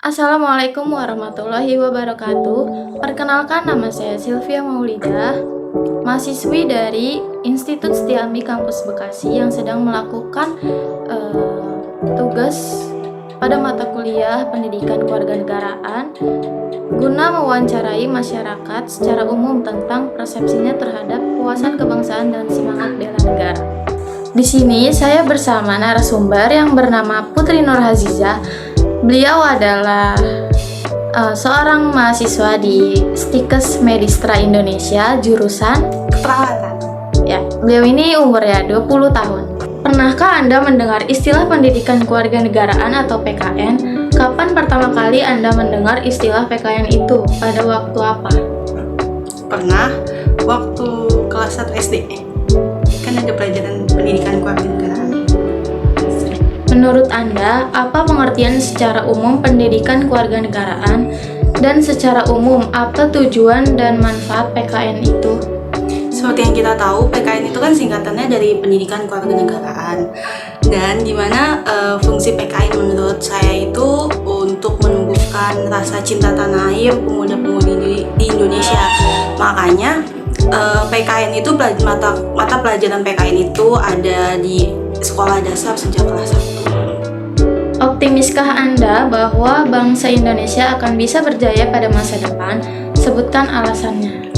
Assalamualaikum warahmatullahi wabarakatuh. Perkenalkan, nama saya Sylvia Maulidah, mahasiswi dari Institut Setiami Kampus Bekasi yang sedang melakukan tugas pada mata kuliah Pendidikan Kewarganegaraan guna mewawancarai masyarakat secara umum tentang persepsinya terhadap wawasan kebangsaan dan semangat bela negara. Di sini saya bersama narasumber yang bernama Putri Nurhazizah. Beliau adalah seorang mahasiswa di Stikes Medistra Indonesia jurusan Keperawatan. ya. Beliau ini umurnya 20 tahun. Pernahkah Anda mendengar istilah pendidikan kewarganegaraan atau PKN? Kapan pertama kali Anda mendengar istilah PKN itu? Pada waktu apa? Pernah waktu kelas 1 SD. Kan ada pelajaran pendidikan kewarganegaraan. Menurut Anda, apa pengertian secara umum pendidikan kewarganegaraan dan secara umum apa tujuan dan manfaat PKN itu? Seperti yang kita tahu, PKN itu kan singkatannya dari pendidikan kewarganegaraan. Dan dimana fungsi PKN menurut saya itu untuk menumbuhkan rasa cinta tanah air pemuda-pemudi di Indonesia. Makanya PKN itu mata pelajaran PKN itu ada di sekolah dasar sejak kelas 1. Optimiskah Anda bahwa bangsa Indonesia akan bisa berjaya pada masa depan? Sebutkan alasannya.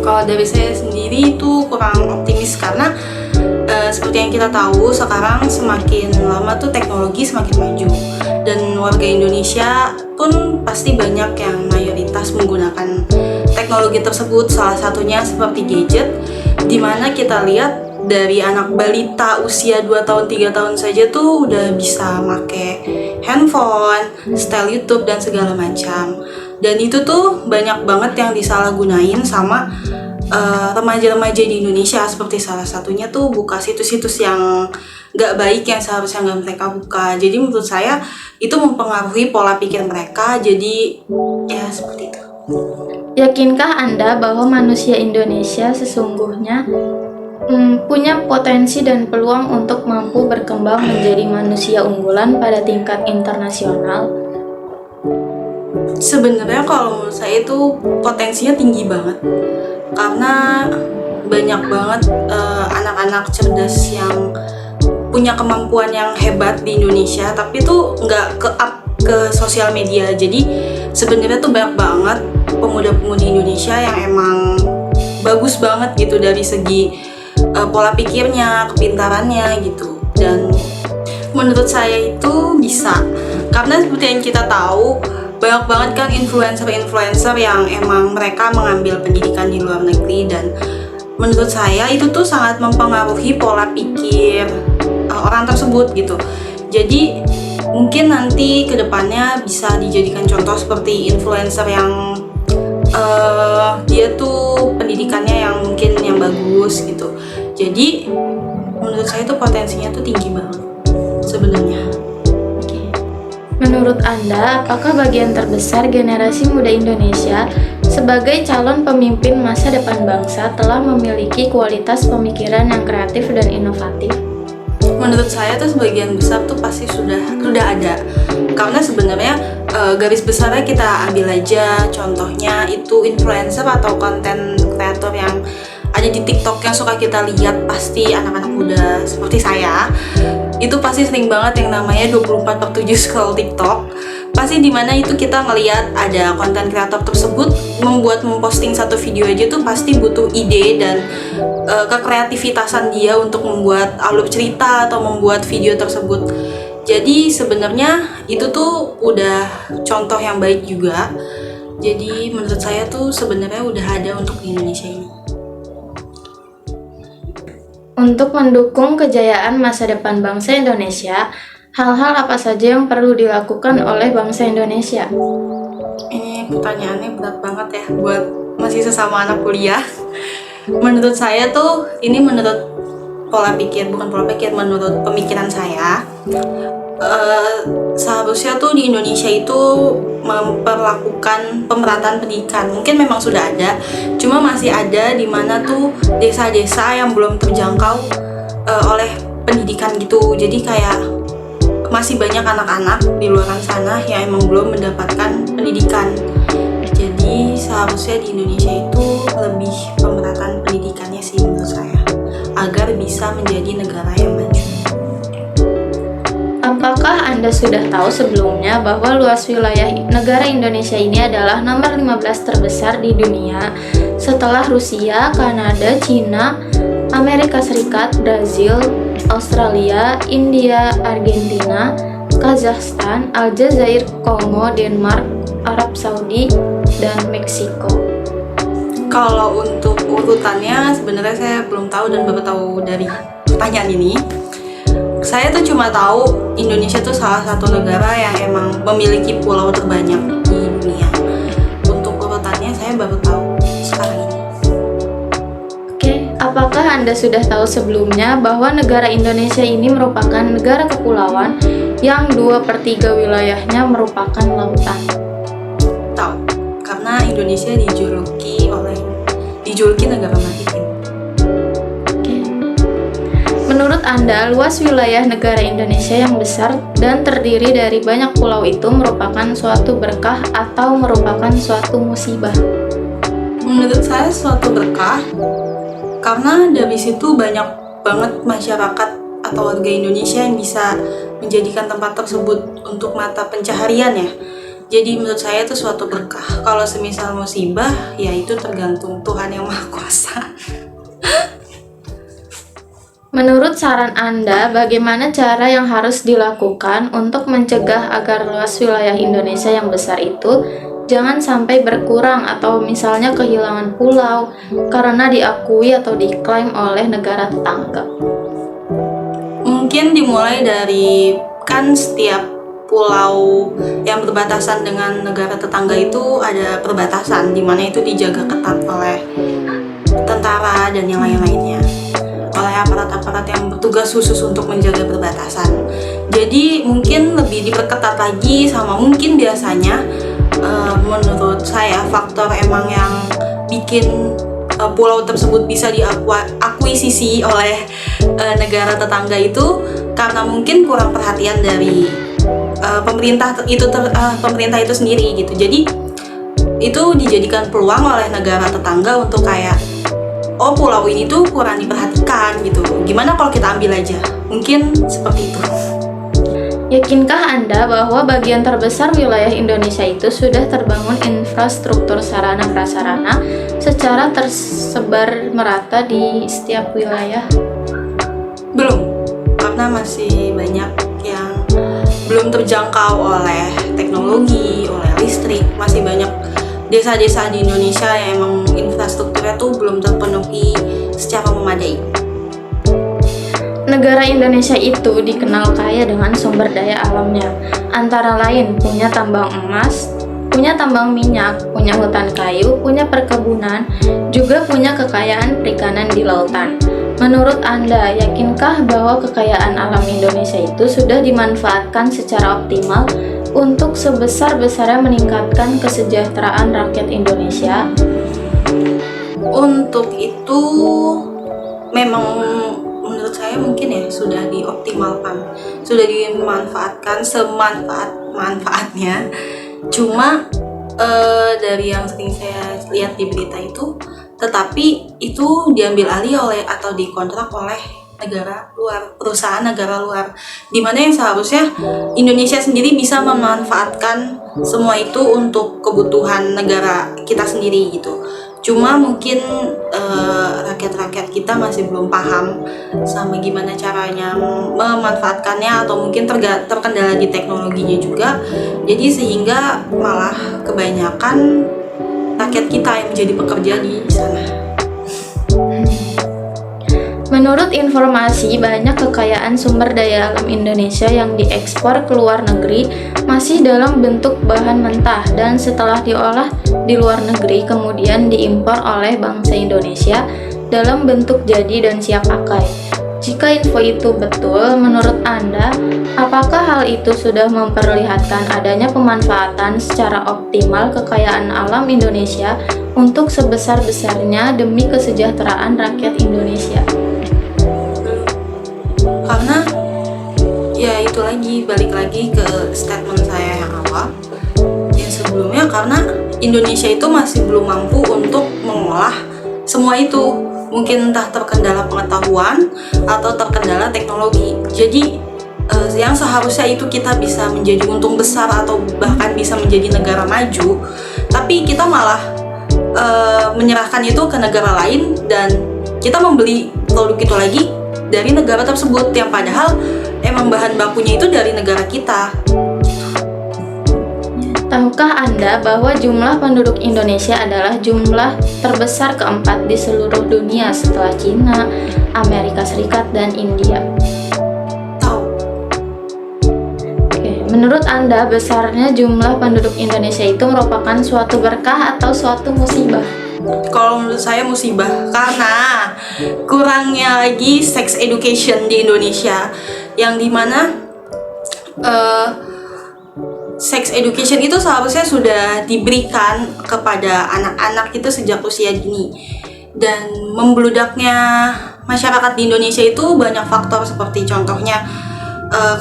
Kalau dari saya sendiri itu kurang optimis karena seperti yang kita tahu sekarang semakin lama tuh teknologi semakin maju dan warga Indonesia pun pasti banyak yang mayoritas menggunakan teknologi tersebut, salah satunya seperti gadget, dimana kita lihat dari anak balita usia 2 tahun 3 tahun saja tuh udah bisa make handphone, setel YouTube dan segala macam. Dan itu tuh banyak banget yang disalahgunain sama remaja-remaja di Indonesia, seperti salah satunya tuh buka situs-situs yang gak baik yang seharusnya gak mereka buka. Jadi menurut saya itu mempengaruhi pola pikir mereka, jadi ya seperti itu. Yakinkah Anda bahwa manusia Indonesia sesungguhnya punya potensi dan peluang untuk mampu berkembang menjadi manusia unggulan pada tingkat internasional? Sebenarnya kalau menurut saya itu potensinya tinggi banget karena banyak banget anak-anak cerdas yang punya kemampuan yang hebat di Indonesia, tapi tuh nggak ke-up ke sosial media. Jadi sebenarnya tuh banyak banget pemuda-pemudi Indonesia yang emang bagus banget gitu dari segi pola pikirnya, kepintarannya gitu. Dan menurut saya itu bisa, karena seperti yang kita tahu banyak banget kan influencer-influencer yang emang mereka mengambil pendidikan di luar negeri, dan menurut saya itu tuh sangat mempengaruhi pola pikir orang tersebut gitu. Jadi mungkin nanti kedepannya bisa dijadikan contoh seperti influencer yang dia tuh pendidikannya yang mungkin yang bagus gitu. Jadi menurut saya tuh potensinya tuh tinggi banget sebenarnya. Menurut Anda, apakah bagian terbesar generasi muda Indonesia sebagai calon pemimpin masa depan bangsa telah memiliki kualitas pemikiran yang kreatif dan inovatif? Menurut saya tuh sebagian besar tuh pasti sudah ada. Karena sebenarnya garis besarnya kita ambil aja contohnya itu influencer atau konten kreator yang ada di TikTok yang suka kita lihat, pasti anak-anak muda seperti saya itu pasti sering banget yang namanya 24/7 scroll TikTok. Pasti dimana itu kita ngelihat ada konten kreator tersebut memposting satu video aja tuh pasti butuh ide dan kekreativitasan dia untuk membuat alur cerita atau membuat video tersebut. Jadi sebenarnya itu tuh udah contoh yang baik juga. Jadi menurut saya tuh sebenarnya udah ada untuk di Indonesia ini. Untuk mendukung kejayaan masa depan bangsa Indonesia, hal-hal apa saja yang perlu dilakukan oleh bangsa Indonesia? Ini pertanyaannya berat banget ya buat masih sesama anak kuliah. Menurut saya tuh ini menurut menurut pemikiran saya, seharusnya tuh di Indonesia itu memperlakukan pemerataan pendidikan. Mungkin memang sudah ada, cuma masih ada di mana tuh desa-desa yang belum terjangkau oleh pendidikan gitu. Jadi kayak masih banyak anak-anak di luar sana yang emang belum mendapatkan pendidikan. Jadi seharusnya di Indonesia itu lebih pemerataan pendidikannya sih menurut saya, agar bisa menjadi negara yang maju. Apakah Anda sudah tahu sebelumnya bahwa luas wilayah negara Indonesia ini adalah nomor 15 terbesar di dunia setelah Rusia, Kanada, Cina, Amerika Serikat, Brazil, Australia, India, Argentina, Kazakhstan, Aljazair, Kongo, Denmark, Arab Saudi, dan Meksiko. Kalau untuk urutannya sebenarnya saya belum tahu dan baru tahu dari pertanyaan ini. Saya tuh cuma tahu Indonesia tuh salah satu negara yang emang memiliki pulau terbanyak di dunia. Untuk urutannya saya baru tahu sekarang ini. Oke, apakah Anda sudah tahu sebelumnya bahwa negara Indonesia ini merupakan negara kepulauan yang 2/3 wilayahnya merupakan lautan? Tahu, karena Indonesia dijuluki negara maritim. Menurut Anda, luas wilayah negara Indonesia yang besar dan terdiri dari banyak pulau itu merupakan suatu berkah atau merupakan suatu musibah? Menurut saya suatu berkah, karena dari situ banyak banget masyarakat atau warga Indonesia yang bisa menjadikan tempat tersebut untuk mata pencaharian ya. Jadi menurut saya itu suatu berkah. Kalau semisal musibah, ya itu tergantung Tuhan yang Maha Kuasa. Menurut saran Anda, bagaimana cara yang harus dilakukan untuk mencegah agar luas wilayah Indonesia yang besar itu jangan sampai berkurang atau misalnya kehilangan pulau karena diakui atau diklaim oleh negara tetangga? Mungkin dimulai dari kan setiap pulau yang berbatasan dengan negara tetangga itu ada perbatasan di mana itu dijaga ketat oleh tentara dan yang lain-lainnya, oleh aparat-aparat yang bertugas khusus untuk menjaga perbatasan. Jadi mungkin lebih diperketat lagi, sama mungkin biasanya menurut saya faktor emang yang bikin pulau tersebut bisa diakuisisi oleh negara tetangga itu karena mungkin kurang perhatian dari pemerintah itu sendiri gitu. Jadi itu dijadikan peluang oleh negara tetangga untuk kayak, oh pulau ini tuh kurang diperhatikan gitu, gimana kalau kita ambil aja, mungkin seperti itu. Yakinkah Anda bahwa bagian terbesar wilayah Indonesia itu sudah terbangun infrastruktur sarana prasarana secara tersebar merata di setiap wilayah? Belum, karena masih banyak yang belum terjangkau oleh teknologi, oleh listrik. Masih banyak desa-desa di Indonesia yang emang infrastrukturnya tuh belum terpenuhi secara memadai. Negara Indonesia itu dikenal kaya dengan sumber daya alamnya, antara lain punya tambang emas, punya tambang minyak, punya hutan kayu, punya perkebunan, juga punya kekayaan perikanan di lautan. Menurut Anda, yakinkah bahwa kekayaan alam Indonesia itu sudah dimanfaatkan secara optimal untuk sebesar-besarnya meningkatkan kesejahteraan rakyat Indonesia? Untuk itu memang menurut saya mungkin ya sudah dioptimalkan, sudah dimanfaatkan semanfaat-manfaatnya. Cuma dari yang sering saya lihat di berita itu, tetapi itu diambil alih oleh atau dikontrak oleh negara luar, perusahaan negara luar, dimana yang seharusnya Indonesia sendiri bisa memanfaatkan semua itu untuk kebutuhan negara kita sendiri gitu. Cuma mungkin rakyat-rakyat kita masih belum paham sama gimana caranya memanfaatkannya, atau mungkin terkendala di teknologinya juga. Jadi sehingga malah kebanyakan rakyat kita yang menjadi pekerja di sana. Menurut informasi, banyak kekayaan sumber daya alam Indonesia yang diekspor ke luar negeri masih dalam bentuk bahan mentah dan setelah diolah di luar negeri kemudian diimpor oleh bangsa Indonesia dalam bentuk jadi dan siap pakai. Jika info itu betul, menurut Anda, apakah hal itu sudah memperlihatkan adanya pemanfaatan secara optimal kekayaan alam Indonesia untuk sebesar-besarnya demi kesejahteraan rakyat Indonesia? Karena ya itulah balik lagi ke statement saya yang awal yang sebelumnya, karena Indonesia itu masih belum mampu untuk mengolah semua itu. Mungkin entah terkendala pengetahuan atau terkendala teknologi. Jadi yang seharusnya itu kita bisa menjadi untung besar atau bahkan bisa menjadi negara maju, tapi kita malah menyerahkan itu ke negara lain dan kita membeli produk itu lagi dari negara tersebut yang padahal emang bahan bakunya itu dari negara kita. Tahukah Anda bahwa jumlah penduduk Indonesia adalah jumlah terbesar keempat di seluruh dunia setelah Cina, Amerika Serikat, dan India? Tahu. Oke, menurut Anda, besarnya jumlah penduduk Indonesia itu merupakan suatu berkah atau suatu musibah? Kalau menurut saya musibah, karena kurangnya lagi sex education di Indonesia, yang dimana sex education itu seharusnya sudah diberikan kepada anak-anak itu sejak usia dini. Dan membludaknya masyarakat di Indonesia itu banyak faktor, seperti contohnya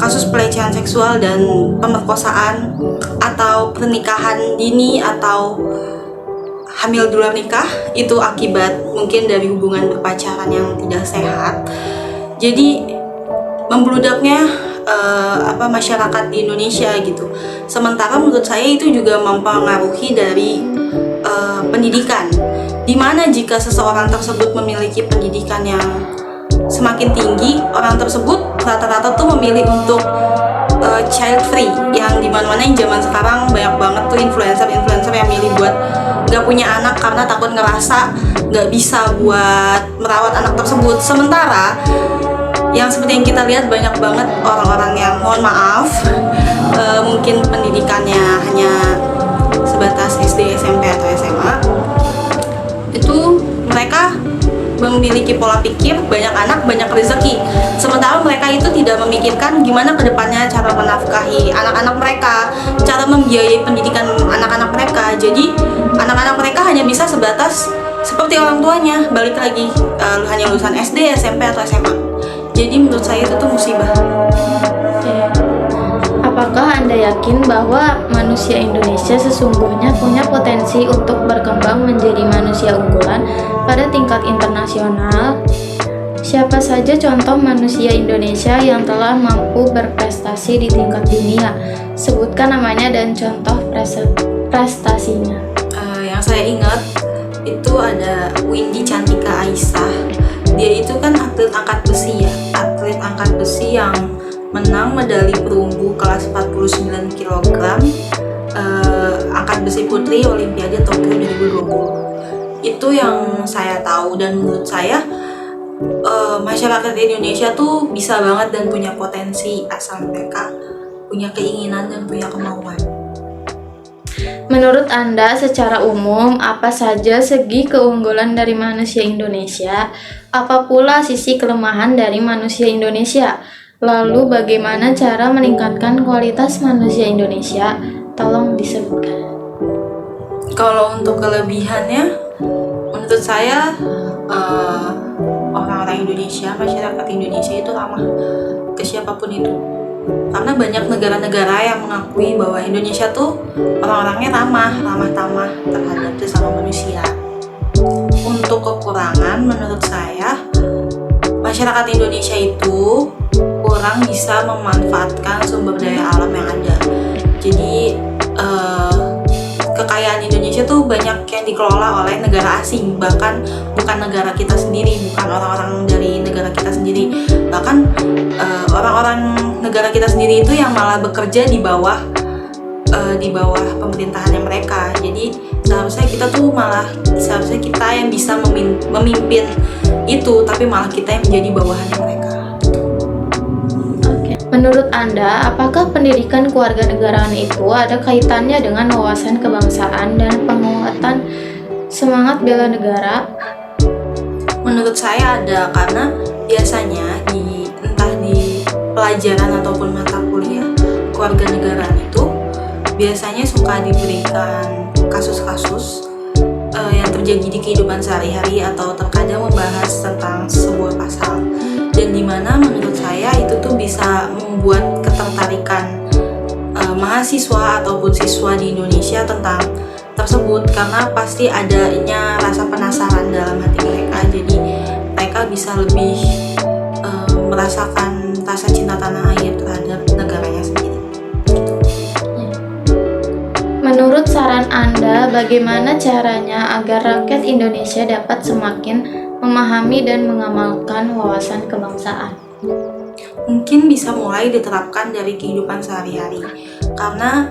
kasus pelecehan seksual dan pemerkosaan, atau pernikahan dini, atau hamil di luar nikah. Itu akibat mungkin dari hubungan berpacaran yang tidak sehat. Jadi membludaknya masyarakat di Indonesia gitu. Sementara menurut saya itu juga mempengaruhi dari pendidikan, dimana jika seseorang tersebut memiliki pendidikan yang semakin tinggi, orang tersebut rata-rata tuh memilih untuk child free, yang dimana-mana yang zaman sekarang banyak banget tuh influencer yang milih buat gak punya anak karena takut ngerasa gak bisa buat merawat anak tersebut. Sementara yang seperti yang kita lihat banyak banget orang-orang yang, mohon maaf, mungkin pendidikannya hanya sebatas SD, SMP, atau SMA. Itu mereka memiliki pola pikir banyak anak, banyak rezeki. Sementara mereka itu tidak memikirkan gimana kedepannya cara menafkahi anak-anak mereka, cara membiayai pendidikan anak-anak mereka. Jadi anak-anak mereka hanya bisa sebatas seperti orang tuanya, balik lagi hanya lulusan SD, SMP, atau SMA. Jadi menurut saya itu tuh musibah. Oke. Apakah Anda yakin bahwa manusia Indonesia sesungguhnya punya potensi untuk berkembang menjadi manusia unggulan pada tingkat internasional? Siapa saja contoh manusia Indonesia yang telah mampu berprestasi di tingkat dunia? Sebutkan namanya dan contoh prestasinya. Yang saya ingat itu ada Windy Cantika Aisyah. Dia itu kan atlet angkat besi ya, atlet angkat besi yang menang medali perunggu kelas 49 kg angkat besi putri Olimpiade Tokyo 2020. Itu yang saya tahu, dan menurut saya masyarakat Indonesia tuh bisa banget dan punya potensi asal mereka punya keinginan dan punya kemauan. Menurut Anda, secara umum, apa saja segi keunggulan dari manusia Indonesia? Apa pula sisi kelemahan dari manusia Indonesia? Lalu bagaimana cara meningkatkan kualitas manusia Indonesia? Tolong disebutkan. Kalau untuk kelebihannya, menurut saya orang-orang Indonesia, masyarakat Indonesia itu ramah ke siapapun itu. Karena banyak negara-negara yang mengakui bahwa Indonesia tuh orang-orangnya ramah-tamah terhadap sesama manusia. Untuk kekurangan, menurut saya masyarakat Indonesia itu kurang bisa memanfaatkan sumber daya alam yang ada. Jadi kekayaan Indonesia tuh banyak yang dikelola oleh negara asing, bahkan bukan negara kita sendiri, bukan orang-orang dari negara kita sendiri. Bahkan orang-orang negara kita sendiri itu yang malah bekerja di bawah pemerintahannya mereka. Jadi seharusnya kita yang bisa memimpin itu, tapi malah kita yang menjadi bawahannya mereka. Menurut Anda, apakah pendidikan kewarganegaraan itu ada kaitannya dengan wawasan kebangsaan dan penguatan semangat bela negara? Menurut saya ada, karena biasanya entah di pelajaran ataupun mata kuliah kewarganegaraan itu biasanya suka diberikan kasus-kasus yang terjadi di kehidupan sehari-hari, atau terkadang membahas tentang sebuah pasal, dan dimana menurut saya itu tuh bisa membuat ketertarikan mahasiswa ataupun siswa di Indonesia tentang tersebut, karena pasti adanya rasa penasaran dalam hati mereka, jadi mereka bisa lebih merasakan rasa cinta tanah air terhadap negaranya sendiri. Menurut saran Anda, bagaimana caranya agar rakyat Indonesia dapat semakin memahami dan mengamalkan wawasan kebangsaan? Mungkin bisa mulai diterapkan dari kehidupan sehari-hari, karena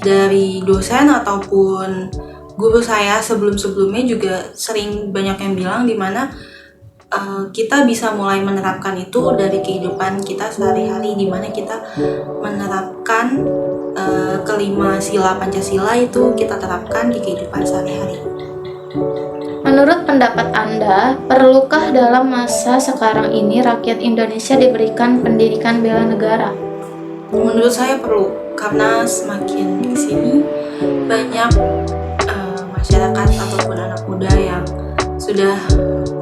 dari dosen ataupun guru saya sebelum-sebelumnya juga sering banyak yang bilang dimana kita bisa mulai menerapkan itu dari kehidupan kita sehari-hari, dimana kita menerapkan kelima sila Pancasila itu kita terapkan di kehidupan sehari-hari. Menurut pendapat Anda, perlukah dalam masa sekarang ini rakyat Indonesia diberikan pendidikan bela negara? Menurut saya perlu, karena semakin kesini banyak masyarakat ataupun anak muda yang sudah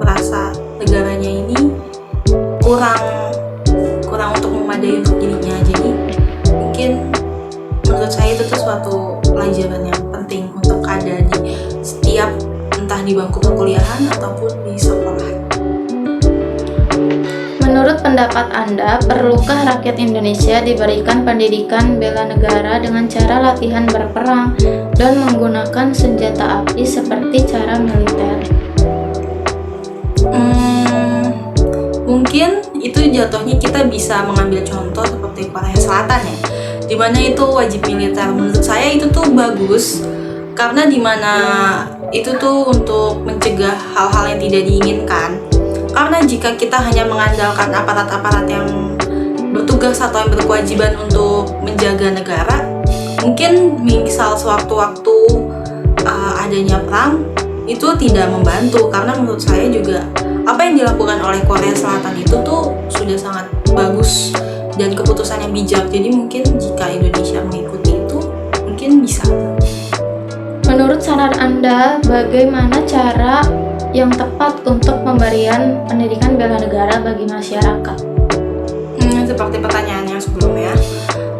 merasa negaranya ini kurang untuk memadai untuk dirinya. Jadi mungkin menurut saya itu tuh suatu pelajaran yang penting untuk ada di setiap, entah di bangku perkuliahan ataupun di sekolah. Menurut pendapat Anda, perlukah rakyat Indonesia diberikan pendidikan bela negara dengan cara latihan berperang dan menggunakan senjata api seperti cara militer? Mungkin itu jatuhnya kita bisa mengambil contoh seperti Korea Selatan ya, dimana itu wajib militer. Menurut saya itu tuh bagus, karena dimana itu tuh untuk mencegah hal-hal yang tidak diinginkan. Karena jika kita hanya mengandalkan aparat-aparat yang bertugas atau yang berkewajiban untuk menjaga negara, mungkin misal sewaktu-waktu adanya perang itu tidak membantu. Karena menurut saya juga apa yang dilakukan oleh Korea Selatan itu tuh sudah sangat bagus dan keputusan yang bijak. Jadi mungkin jika Indonesia mengikuti itu, mungkin bisa. Menurut saran Anda, bagaimana cara yang tepat untuk pemberian pendidikan bela negara bagi masyarakat? Seperti pertanyaan yang sebelumnya,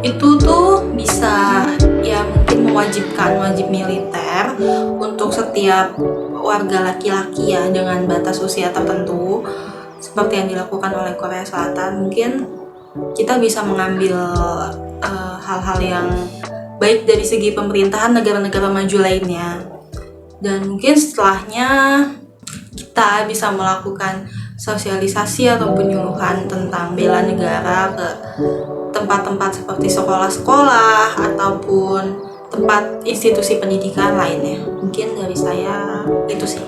itu tuh bisa ya mungkin wajib militer untuk setiap warga laki-laki ya, dengan batas usia tertentu seperti yang dilakukan oleh Korea Selatan. Mungkin kita bisa mengambil hal-hal yang baik dari segi pemerintahan negara-negara maju lainnya, dan mungkin setelahnya kita bisa melakukan sosialisasi atau penyuluhan tentang bela negara ke tempat-tempat seperti sekolah-sekolah ataupun tempat institusi pendidikan lainnya. Mungkin dari saya itu sih.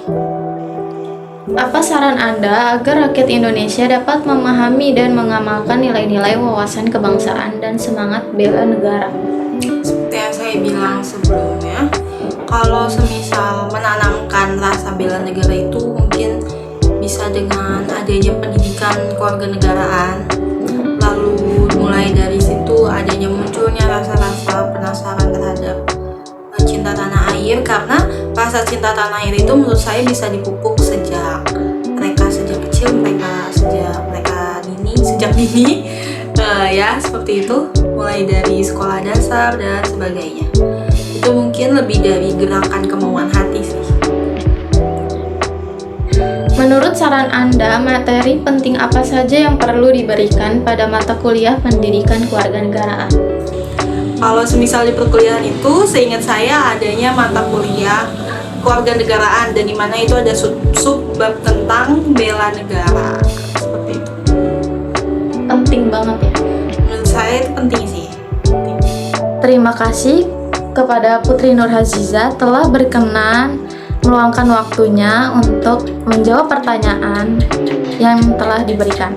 Apa saran Anda agar rakyat Indonesia dapat memahami dan mengamalkan nilai-nilai wawasan kebangsaan dan semangat bela negara? Seperti yang saya bilang sebelumnya, kalau semisal menanamkan rasa bela negara itu mungkin bisa dengan adanya pendidikan kewarganegaraan, lalu mulai dari situ adanya munculnya rasa-rasa penasaran terhadap cinta tanah air, karena rasa cinta tanah air itu menurut saya bisa dipupuk sejak kecil, sejak dini ya, seperti itu, mulai dari sekolah dasar dan sebagainya. Itu mungkin lebih dari gerakan kemauan hati sih. Menurut saran Anda, materi penting apa saja yang perlu diberikan pada mata kuliah pendidikan kewarganegaraan? Kalau semisal di perkuliahan itu, seingat saya adanya mata kuliah kewarganegaraan, dan dimana itu ada sub bab tentang bela negara, seperti itu. Penting banget ya? Menurut saya itu penting sih. Terima kasih kepada Putri Nurhaziza telah berkenan meluangkan waktunya untuk menjawab pertanyaan yang telah diberikan.